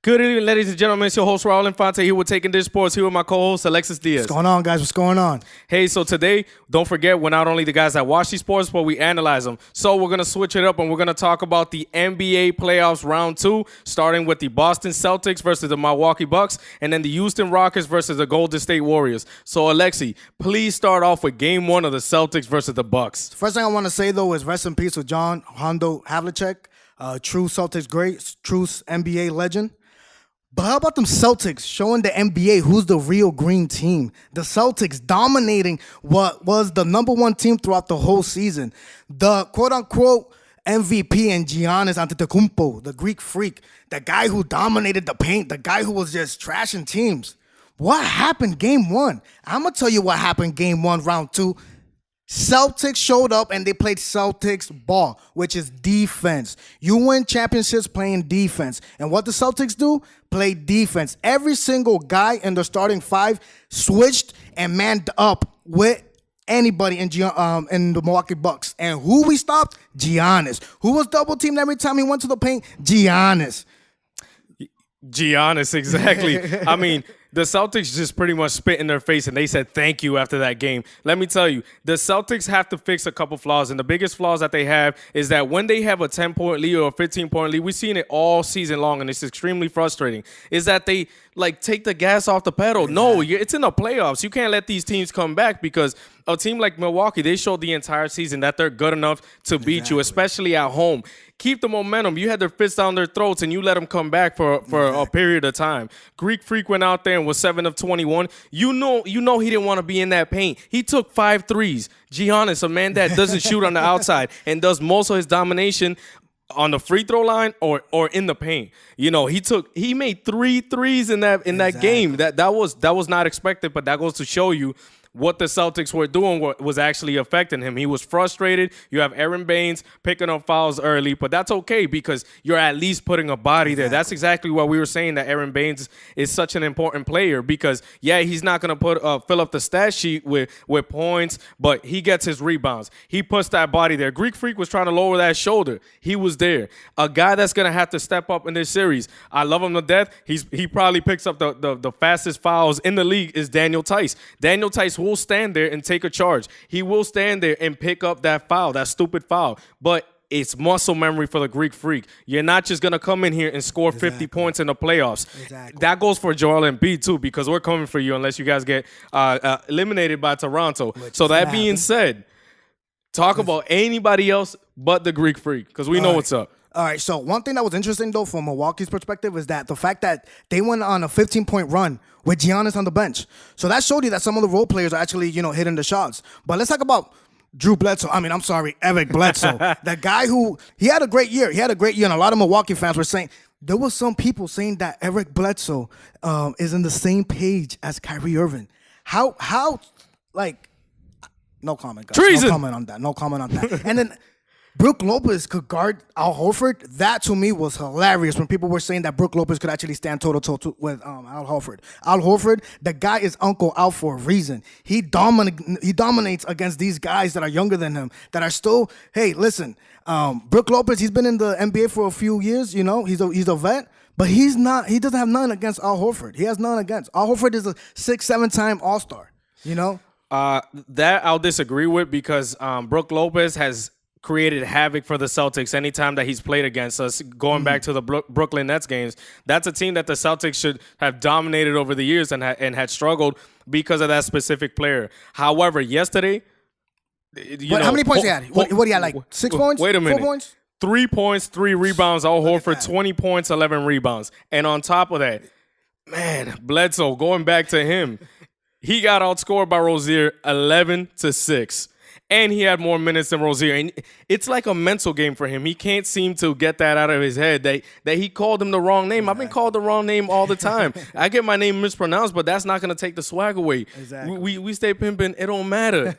Good evening, ladies and gentlemen. It's your host, Raul Infante, here with Taking Dish Sports, here with my co-host, Alexis Diaz. What's going on, guys? What's going on? Hey, so today, don't forget, we're not only the guys that watch these sports, but we analyze them. So we're going to switch it up, and we're going to talk about the NBA playoffs round 2, starting with the Boston Celtics versus the Milwaukee Bucks, and then the Houston Rockets versus the Golden State Warriors. So, Alexi, please start off with Game 1 of the Celtics versus the Bucks. First thing I want to say, though, is rest in peace with John Hondo Havlicek, true Celtics great, true NBA legend. But how about them Celtics showing the NBA who's the real green team? The Celtics dominating what was the number one team throughout the whole season. The quote-unquote MVP and Giannis Antetokounmpo, the Greek freak, the guy who dominated the paint, the guy who was just trashing teams. What happened game 1? I'm going to tell you what happened game 1, round 2. Celtics showed up and they played Celtics ball, which is defense. You win championships playing defense. And what the Celtics do? Play defense. Every single guy in the starting 5 switched and manned up with anybody in the Milwaukee Bucks. And who we stopped? Giannis. Who was double teamed every time he went to the paint? Giannis, exactly. I mean, the Celtics just pretty much spit in their face, and they said thank you after that game. Let me tell you, the Celtics have to fix a couple flaws, and the biggest flaws that they have is that when they have a 10-point lead or a 15-point lead, we've seen it all season long, and it's extremely frustrating, is that they, take the gas off the pedal. No, it's in the playoffs. You can't let these teams come back because a team like Milwaukee, they showed the entire season that they're good enough to beat you, especially at home. Keep the momentum. You had their fists down their throats, and you let them come back for a period of time. Greek Freak went out there and was 7 of 21. You know he didn't want to be in that paint. He took 5 threes. Giannis, a man that doesn't shoot on the outside and does most of his domination on the free throw line or in the paint. He made 3 threes in that game. That was not expected, but that goes to show you what the Celtics were doing was actually affecting him. He was frustrated. You have Aaron Baines picking up fouls early, but that's okay because you're at least putting a body there. That's exactly what we were saying, that Aaron Baines is such an important player because, he's not going to fill up the stat sheet with points, but he gets his rebounds. He puts that body there. Greek Freak was trying to lower that shoulder. He was there. A guy that's going to have to step up in this series. I love him to death. He probably picks up the fastest fouls in the league is Daniel Tice. Daniel Tice will stand there and take a charge. He will stand there and pick up that foul, that stupid foul. But it's muscle memory for the Greek Freak. You're not just going to come in here and score 50 points in the playoffs. That goes for Joel Embiid, too, because we're coming for you unless you guys get eliminated by Toronto. So that being said, talk about anybody else but the Greek Freak because we know what's up. All right, so one thing that was interesting, though, from Milwaukee's perspective is that the fact that they went on a 15-point run with Giannis on the bench. So that showed you that some of the role players are actually, hitting the shots. But let's talk about Eric Bledsoe. The guy who, he had a great year. And a lot of Milwaukee fans were saying, there were some people saying that Eric Bledsoe is in the same page as Kyrie Irving. How, no comment, guys. Treason. No comment on that. And then Brook Lopez could guard Al Horford. That, to me, was hilarious when people were saying that Brook Lopez could actually stand toe-to-toe with Al Horford. Al Horford, the guy is Uncle Al for a reason. He dominates against these guys that are younger than him, that are still, hey, listen, Brook Lopez, he's been in the NBA for a few years, he's a vet, but he doesn't have none against Al Horford. He has none against. Al Horford is a 6-7-time All-Star, That I'll disagree with because Brook Lopez has created havoc for the Celtics anytime that he's played against us. Going back to the Brooklyn Nets games, that's a team that the Celtics should have dominated over the years and had struggled because of that specific player. However, yesterday, how many points he had? What do you had, 6 points? Wait a minute. 4 points? 3 points, 3 rebounds. Al Horford, 20 points, 11 rebounds. And on top of that, man, Bledsoe, going back to him, he got outscored by Rozier 11-6. And he had more minutes than Rozier. And it's like a mental game for him. He can't seem to get that out of his head that he called him the wrong name. I've been called the wrong name all the time. I get my name mispronounced, but that's not going to take the swag away. Exactly. We stay pimping. It don't matter,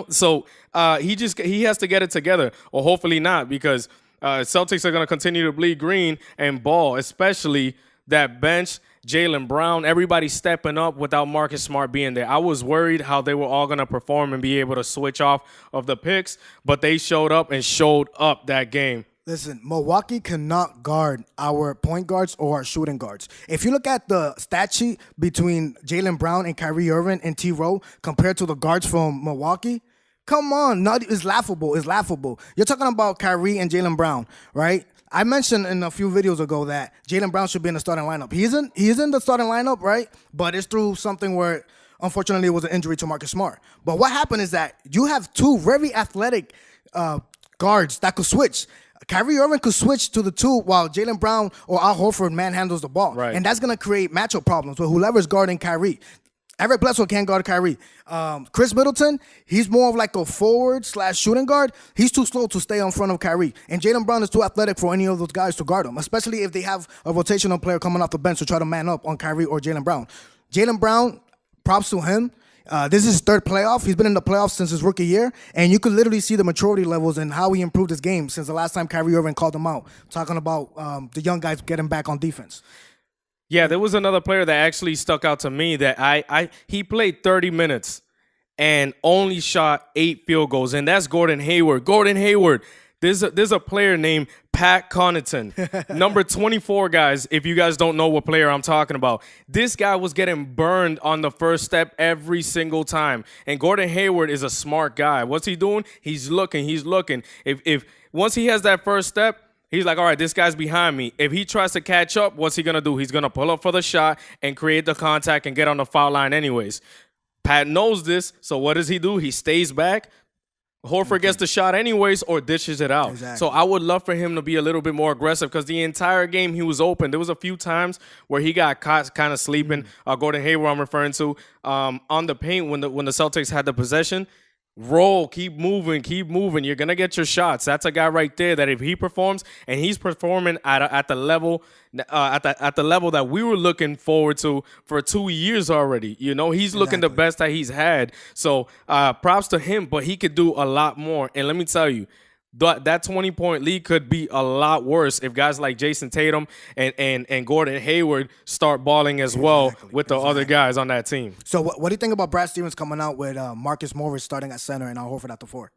So he has to get it together, or hopefully not, because Celtics are going to continue to bleed green and ball, especially that bench. Jaylen Brown, everybody stepping up without Marcus Smart being there. I was worried how they were all going to perform and be able to switch off of the picks, but they showed up that game. Listen, Milwaukee cannot guard our point guards or our shooting guards. If you look at the stat sheet between Jaylen Brown and Kyrie Irving and T. Rowe compared to the guards from Milwaukee, come on, it's laughable. It's laughable. You're talking about Kyrie and Jaylen Brown, right? I mentioned in a few videos ago that Jaylen Brown should be in the starting lineup. He isn't. He is in the starting lineup, right? But it's through something where, unfortunately, it was an injury to Marcus Smart. But what happened is that you have two very athletic guards that could switch. Kyrie Irving could switch to the two while Jaylen Brown or Al Horford manhandles the ball. Right. And that's going to create matchup problems with whoever's guarding Kyrie. Eric Bledsoe can't guard Kyrie. Chris Middleton, he's more of like a forward/shooting guard. He's too slow to stay in front of Kyrie. And Jaylen Brown is too athletic for any of those guys to guard him, especially if they have a rotational player coming off the bench to try to man up on Kyrie or Jaylen Brown. Jaylen Brown, props to him. This is his third playoff. He's been in the playoffs since his rookie year, and you could literally see the maturity levels and how he improved his game since the last time Kyrie Irving called him out, talking about the young guys getting back on defense. Yeah, there was another player that actually stuck out to me that he played 30 minutes and only shot 8 field goals, and that's Gordon Hayward. Gordon Hayward. There's a player named Pat Connaughton, number 24, guys, if you guys don't know what player I'm talking about. This guy was getting burned on the first step every single time. And Gordon Hayward is a smart guy. What's he doing? He's looking. If once he has that first step, he's like, all right, this guy's behind me. If he tries to catch up, what's he going to do? He's going to pull up for the shot and create the contact and get on the foul line anyways. Pat knows this, so what does he do? He stays back. Horford gets the shot anyways or dishes it out. Exactly. So I would love for him to be a little bit more aggressive because the entire game he was open. There was a few times where he got caught kind of sleeping. Gordon Hayward I'm referring to on the paint when the Celtics had the possession. Roll, keep moving. You're gonna get your shots. That's a guy right there that if he performs and he's performing at the level at the level that we were looking forward to for 2 years already. You know, he's looking the best that he's had. So props to him, but he could do a lot more. And let me tell you, that 20-point lead could be a lot worse if guys like Jason Tatum and Gordon Hayward start balling as well with the other guys on that team. So what do you think about Brad Stevens coming out with Marcus Morris starting at center and Al Horford at the 4?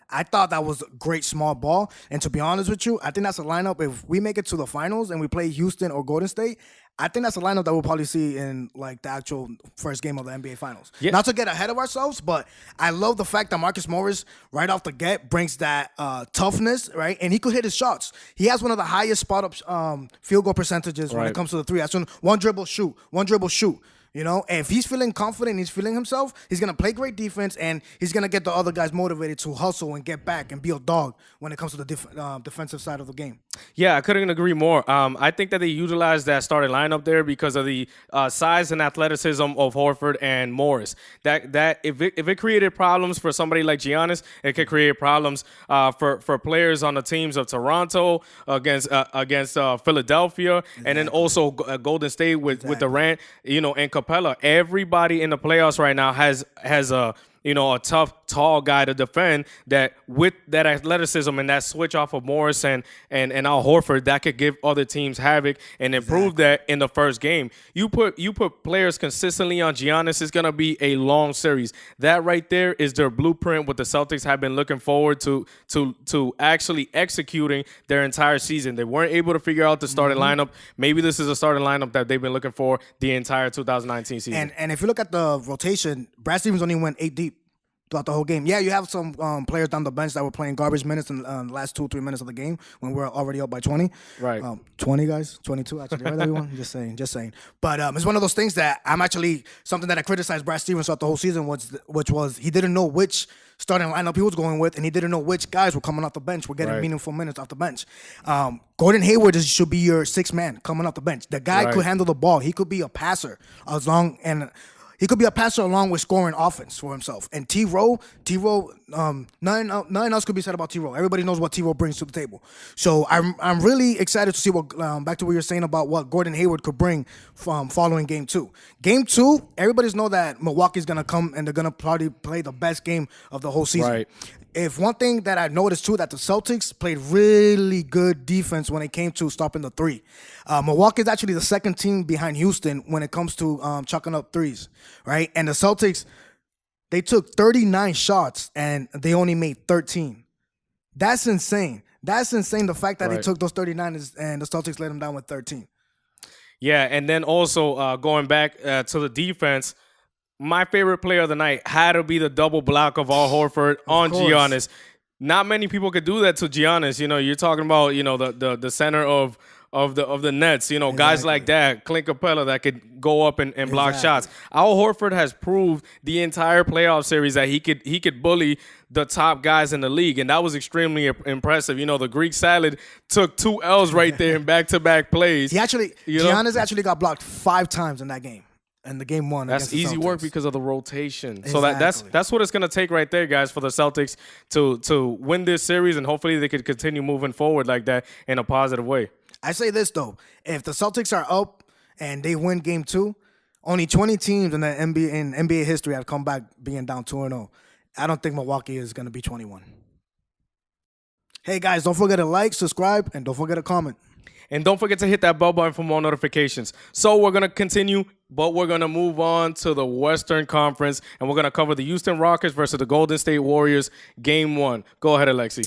I thought that was a great small ball. And to be honest with you, I think that's a lineup. If we make it to the finals and we play Houston or Golden State, I think that's a lineup that we'll probably see in like the actual first game of the NBA Finals. Yeah. Not to get ahead of ourselves, but I love the fact that Marcus Morris right off the get brings that toughness, right? And he could hit his shots. He has one of the highest spot-up field goal percentages when it comes to the three. That's one dribble shoot. You know, and if he's feeling confident, he's feeling himself, he's going to play great defense, and he's going to get the other guys motivated to hustle and get back and be a dog when it comes to the defensive side of the game. Yeah, I couldn't agree more. I think that they utilized that starting lineup there because of the size and athleticism of Horford and Morris. That if it created problems for somebody like Giannis, it could create problems for players on the teams of Toronto against Philadelphia, and then also Golden State with Durant, you know, and Capella. Everybody in the playoffs right now has a tough, tall guy to defend that with that athleticism and that switch off of Morris and Al Horford that could give other teams havoc and improve that in the first game. You put players consistently on Giannis, it's gonna be a long series. That right there is their blueprint. What the Celtics have been looking forward to actually executing their entire season. They weren't able to figure out the starting lineup. Maybe this is a starting lineup that they've been looking for the entire 2019 season. And if you look at the rotation, Brad Stevens only went 8 deep throughout the whole game. Yeah, you have some players down the bench that were playing garbage minutes in the last 2 or 3 minutes of the game when we're already up by 20. Right. 20 guys, 22 actually, right, everyone? Just saying. But it's one of those things that I'm actually, something that I criticized Brad Stevens throughout the whole season, which was he didn't know which starting lineup he was going with, and he didn't know which guys were coming off the bench, were getting meaningful minutes off the bench. Gordon Hayward should be your 6th man coming off the bench. The guy could handle the ball. He could be a passer he could be a passer along with scoring offense for himself. And T. Rowe, nothing else could be said about T. Rowe. Everybody knows what T. Rowe brings to the table. So I'm really excited to see what back to what you're saying about what Gordon Hayward could bring from following Game 2. Game 2, everybody's know that Milwaukee's gonna come and they're gonna probably play the best game of the whole season. Right. If one thing that I noticed too, that the Celtics played really good defense when it came to stopping the 3. Milwaukee is actually the 2nd team behind Houston when it comes to chucking up threes, right? And the Celtics, they took 39 shots and they only made 13. That's insane. That's insane. The fact that he Right. took those 39 and the Celtics let him down with 13. Yeah, and then also going back to the defense, my favorite player of the night had to be the double block of Al Horford on course. Giannis. Not many people could do that to Giannis. You know, you're talking about the center of the Nets. You know, guys like that, Clint Capella, that could go up and block shots. Al Horford has proved the entire playoff series that he could bully the top guys in the league, and that was extremely impressive. You know, the Greek salad took 2 L's right there in back-to-back plays. Giannis actually got blocked 5 times in that game. And the game 1. That's easy work because of the rotation. Exactly. So that's what it's gonna take right there, guys, for the Celtics to win this series, and hopefully they could continue moving forward like that in a positive way. I say this though: if the Celtics are up and they win Game 2, only 20 teams in the NBA history have come back being down 2-0. I don't think Milwaukee is gonna be 21. Hey guys, don't forget to like, subscribe, and don't forget to comment. And don't forget to hit that bell button for more notifications. So we're going to continue, but we're going to move on to the Western Conference, and we're going to cover the Houston Rockets versus the Golden State Warriors, Game 1. Go ahead, Alexis.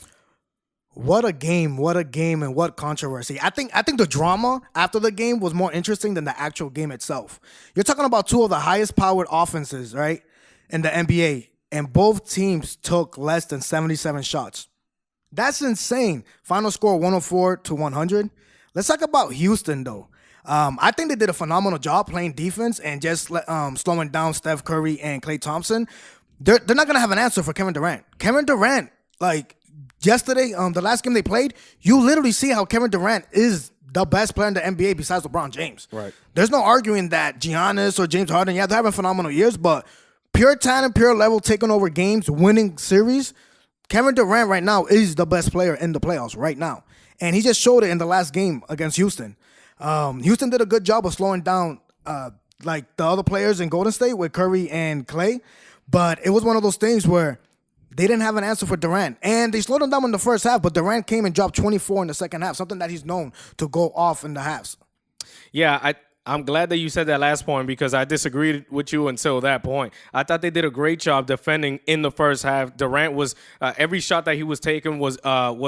What a game, and what controversy. I think the drama after the game was more interesting than the actual game itself. You're talking about 2 of the highest powered offenses, right, in the NBA, and both teams took less than 77 shots. That's insane. Final score 104-100. Let's talk about Houston, though. I think they did a phenomenal job playing defense and just slowing down Steph Curry and Klay Thompson. They're not going to have an answer for Kevin Durant. Kevin Durant, like yesterday, the last game they played, you literally see how Kevin Durant is the best player in the NBA besides LeBron James. Right. There's no arguing that Giannis or James Harden, they're having phenomenal years, but pure talent, pure level, taking over games, winning series, Kevin Durant right now is the best player in the playoffs right now. And he just showed it in the last game against Houston. Houston did a good job of slowing down like the other players in Golden State with Curry and Klay. But it was one of those things where they didn't have an answer for Durant. And they slowed him down in the first half, but Durant came and dropped 24 in the second half, something that he's known to go off in the halves. Yeah, I'm glad that you said that last point because I disagreed with you until that point. I thought they did a great job defending in the first half. Durant was every shot that he was taking was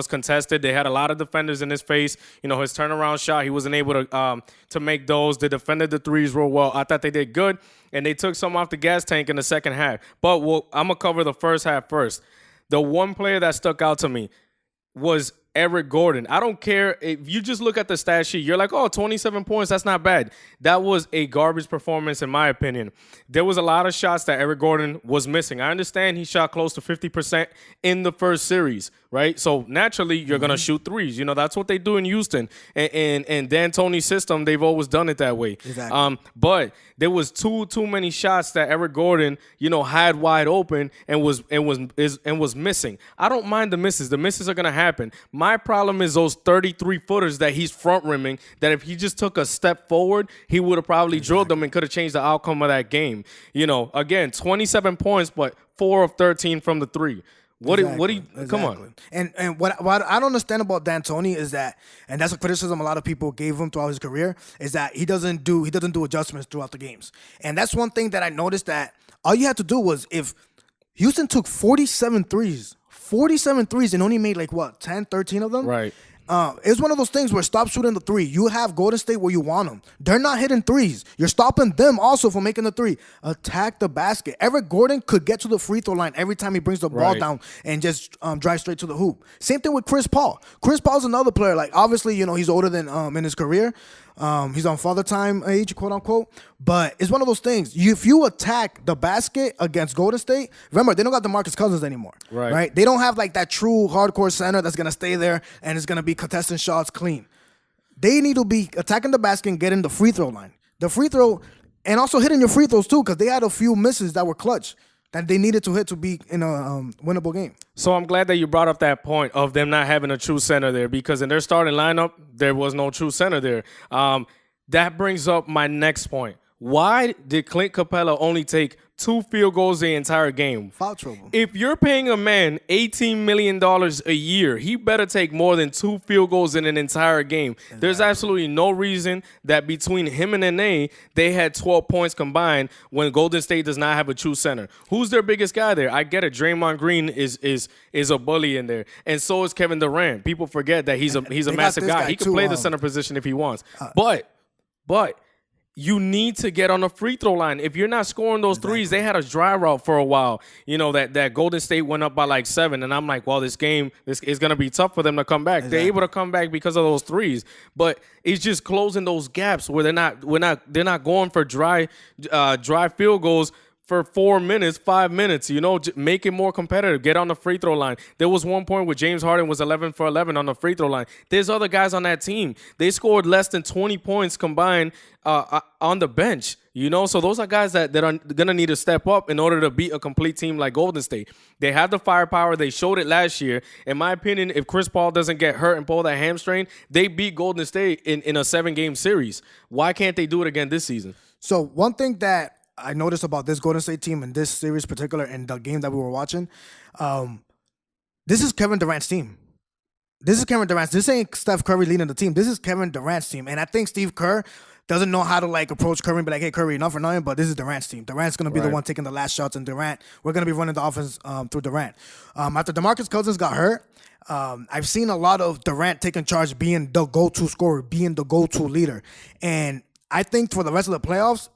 contested. They had a lot of defenders in his face. You know, his turnaround shot, he wasn't able to make those. They defended the threes real well. I thought they did good, and they took some off the gas tank in the second half. But I'm gonna cover the first half first. The one player that stuck out to me was Eric Gordon. I don't care if you just look at the stat sheet. You're like, oh, 27 points. That's not bad. That was a garbage performance, in my opinion. There was a lot of shots that Eric Gordon was missing. I understand he shot close to 50% in the first series, right? So naturally, you're going to shoot threes. You know, that's what they do in Houston. And D'Antoni's system, they've always done it that way. Exactly. But there was too many shots that Eric Gordon, you know, had wide open and was missing. I don't mind the misses. The misses are going to happen. My problem is those 33-footers that he's front rimming, that if he just took a step forward, he would have probably drilled them and could have changed the outcome of that game. You know, again, 27 points, but 4 of 13 from the 3. What do you come on? And what I don't understand about D'Antoni is that, and that's a criticism a lot of people gave him throughout his career, is that he doesn't do adjustments throughout the games. And that's one thing that I noticed, that all you had to do was, if Houston took 47 threes and only made like what, 10, 13 of them? Right. It's one of those things where stop shooting the 3. You have Golden State where you want them. They're not hitting threes. You're stopping them also from making the 3. Attack the basket. Eric Gordon could get to the free throw line every time he brings the ball down and just drive straight to the hoop. Same thing with Chris Paul. Chris Paul's another player. Like, obviously, you know, he's older than in his career. He's on father time age, quote unquote. But it's one of those things. If you attack the basket against Golden State, remember, they don't got DeMarcus Cousins anymore. Right? They don't have like that true hardcore center that's gonna stay there and is gonna be contesting shots clean. They need to be attacking the basket and getting the free throw line. The free throw, and also hitting your free throws too, because they had a few misses that were clutch that they needed to hit to be in a winnable game. So I'm glad that you brought up that point of them not having a true center there, because in their starting lineup, there was no true center there. That brings up my next point. Why did Clint Capella only take 2 field goals the entire game. Foul trouble. If you're paying a man $18 million a year, he better take more than 2 field goals in an entire game. Exactly. There's absolutely no reason that between him and Nene, they had 12 points combined when Golden State does not have a true center. Who's their biggest guy there? I get it. Draymond Green is a bully in there. And so is Kevin Durant. People forget that he's a massive guy. He can play the center position if he wants. But you need to get on the free throw line. If you're not scoring those threes, they had a dry route for a while. You know, that Golden State went up by like 7, and I'm like, well, this game is going to be tough for them to come back. They're able to come back because of those threes, but it's just closing those gaps where they're not going for dry field goals for 4 minutes, 5 minutes, you know, make it more competitive. Get on the free throw line. There was one point where James Harden was 11 for 11 on the free throw line. There's other guys on that team. They scored less than 20 points combined on the bench, you know? So those are guys that are going to need to step up in order to beat a complete team like Golden State. They have the firepower. They showed it last year. In my opinion, if Chris Paul doesn't get hurt and pull that hamstring, they beat Golden State in a 7-game series. Why can't they do it again this season? So one thing that I noticed about this Golden State team in this series particular and the game that we were watching, this is Kevin Durant's team. This is Kevin Durant's. This ain't Steph Curry leading the team. This is Kevin Durant's team. And I think Steve Kerr doesn't know how to like approach Curry and be like, hey, Curry, enough or nothing, but this is Durant's team. Durant's going to be the one taking the last shots, and Durant, we're going to be running the offense through Durant. After DeMarcus Cousins got hurt, I've seen a lot of Durant taking charge, being the go-to scorer, being the go-to leader. And I think for the rest of the playoffs,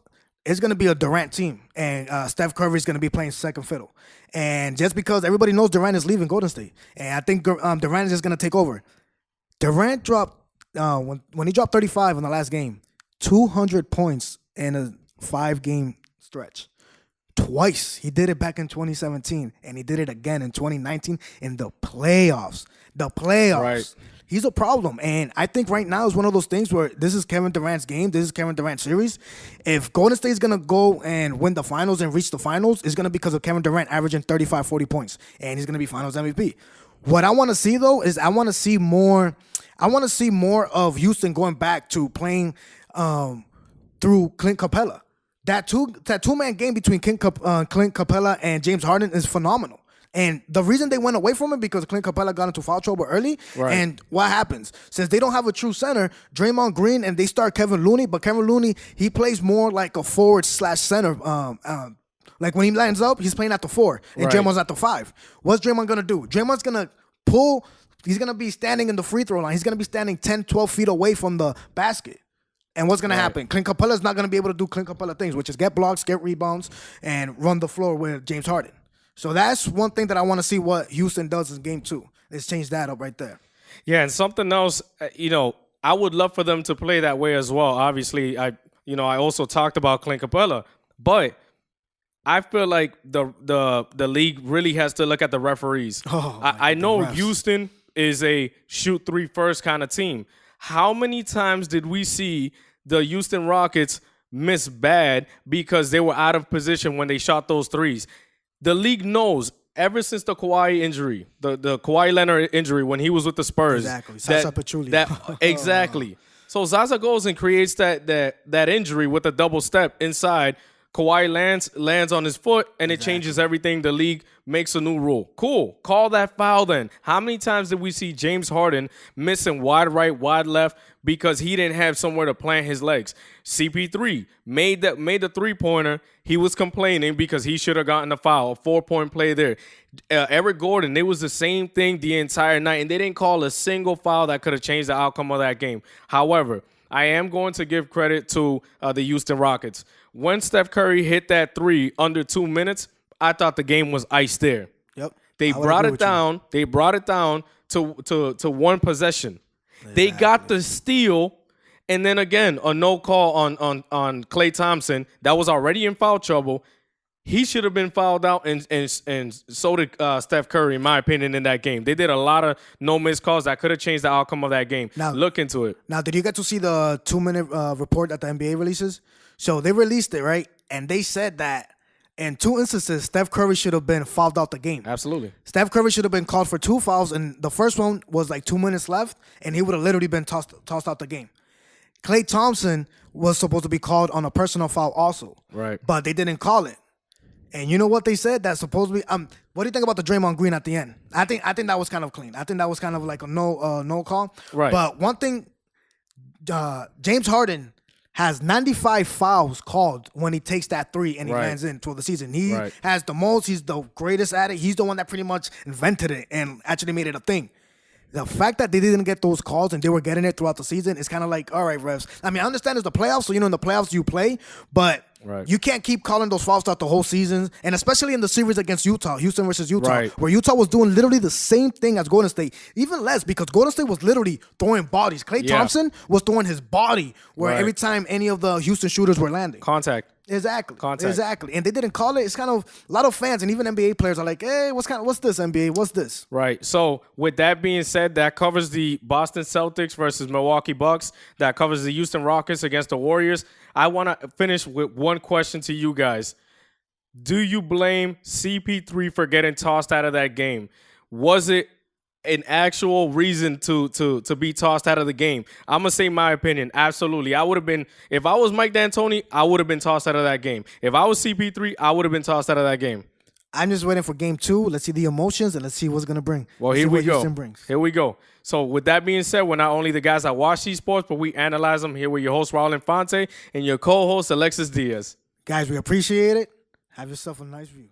it's going to be a Durant team, and Steph Curry is going to be playing second fiddle. And just because everybody knows Durant is leaving Golden State, and I think Durant is just going to take over. Durant dropped, when he dropped 35 in the last game, 200 points in a 5-game stretch. Twice. He did it back in 2017, and he did it again in 2019 in the playoffs. The playoffs. Right. He's a problem, and I think right now is one of those things where this is Kevin Durant's game. This is Kevin Durant's series. If Golden State is going to go and win the finals and reach the finals, it's going to be because of Kevin Durant averaging 35, 40 points, and he's going to be finals MVP. What I want to see, though, is I want to see more of Houston going back to playing through Clint Capella. That two-man game between Clint Capella and James Harden is phenomenal. And the reason they went away from it because Clint Capella got into foul trouble early. Right. And what happens? Since they don't have a true center, Draymond Green, and they start Kevin Looney. But Kevin Looney, he plays more like a forward/center. Like when he lands up, he's playing at the 4. And Draymond's at the 5. What's Draymond going to do? Draymond's going to pull. He's going to be standing in the free throw line. He's going to be standing 10, 12 feet away from the basket. And what's going to happen? Clint Capella's not going to be able to do Clint Capella things, which is get blocks, get rebounds, and run the floor with James Harden. So that's one thing that I want to see what Houston does in game 2. Let's change that up right there. Yeah, and something else, I would love for them to play that way as well. Obviously, I also talked about Clint Capella, but I feel like the league really has to look at the referees. I know Houston is a shoot 3 first kind of team. How many times did we see the Houston Rockets miss bad because they were out of position when they shot those threes? The league knows ever since the Kawhi injury, the Kawhi Leonard injury when he was with the Spurs. Exactly. Zaza Pachulia. Exactly. So Zaza goes and creates that injury with a double step inside. Kawhi lands on his foot, and it changes everything. The league makes a new rule. Cool. Call that foul then. How many times did we see James Harden missing wide right, wide left because he didn't have somewhere to plant his legs? CP3 made the three-pointer. He was complaining because he should have gotten a foul, a 4-point play there. Eric Gordon, it was the same thing the entire night, and they didn't call a single foul that could have changed the outcome of that game. However, I am going to give credit to the Houston Rockets. When Steph Curry hit that 3 under 2 minutes, I thought the game was iced there. Yep. They brought it down. They brought it down to one possession. Exactly. They got the steal, and then again a no call on Klay Thompson that was already in foul trouble. He should have been fouled out, and so did Steph Curry, in my opinion, in that game. They did a lot of no-miss calls that could have changed the outcome of that game. Now, look into it. Now, did you get to see the 2-minute report that the NBA releases? So they released it, right? And they said that in 2 instances, Steph Curry should have been fouled out the game. Absolutely. Steph Curry should have been called for 2 fouls, and the first one was like 2 minutes left, and he would have literally been tossed out the game. Klay Thompson was supposed to be called on a personal foul also. Right. But they didn't call it. And you know what they said? That supposedly, what do you think about the Draymond Green at the end? I think that was kind of clean. I think that was kind of like a no call. Right. But one thing, James Harden has 95 fouls called when he takes that three and he lands in toward the season. He has the most. He's the greatest at it. He's the one that pretty much invented it and actually made it a thing. The fact that they didn't get those calls and they were getting it throughout the season is kind of like, all right, refs. I mean, I understand it's the playoffs, so in the playoffs you play, but you can't keep calling those fouls throughout the whole season, and especially in the series against Utah, Houston versus Utah, where Utah was doing literally the same thing as Golden State, even less because Golden State was literally throwing bodies. Klay Thompson was throwing his body where every time any of the Houston shooters were landing. Contact. Exactly. And they didn't call it. It's kind of a lot of fans and even NBA players are like, hey, what's this NBA? What's this? Right. So with that being said, that covers the Boston Celtics versus Milwaukee Bucks. That covers the Houston Rockets against the Warriors. I want to finish with one question to you guys. Do you blame CP3 for getting tossed out of that game? Was it an actual reason to be tossed out of the game? I'm going to say my opinion. Absolutely. I would have been, if I was Mike D'Antoni, I would have been tossed out of that game. If I was CP3, I would have been tossed out of that game. I'm just waiting for game 2. Let's see the emotions and let's see what's going to bring. Well, here we go. Here we go. So with that being said, we're not only the guys that watch these sports, but we analyze them. Here with your host, Raul Infante, and your co-host, Alexis Diaz. Guys, we appreciate it. Have yourself a nice view.